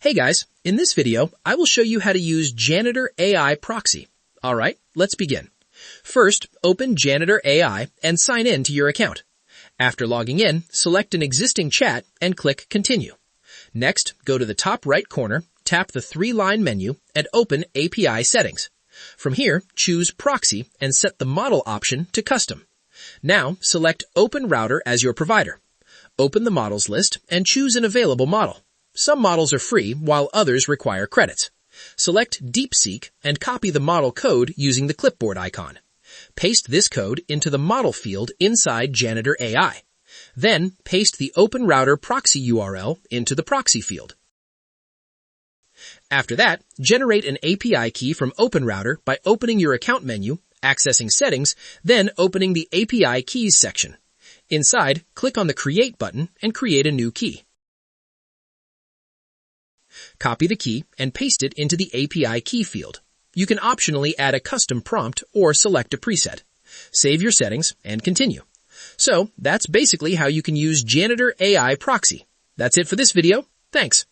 Hey guys, in this video, I will show you how to use Janitor AI Proxy. Alright, let's begin. First, open Janitor AI and sign in to your account. After logging in, select an existing chat and click Continue. Next, go to the top right corner, tap the three-line menu, and open API Settings. From here, choose Proxy and set the model option to Custom. Now, select Open Router as your provider. Open the models list and choose an available model. Some models are free, while others require credits. Select DeepSeek and copy the model code using the clipboard icon. Paste this code into the model field inside Janitor AI. Then, paste the Open Router proxy URL into the proxy field. After that, generate an API key from Open Router by opening your account menu, accessing Settings, then opening the API Keys section. Inside, click on the Create button and create a new key. Copy the key and paste it into the API key field. You can optionally add a custom prompt or select a preset. Save your settings and continue. So, that's basically how you can use Janitor AI Proxy. That's it for this video. Thanks.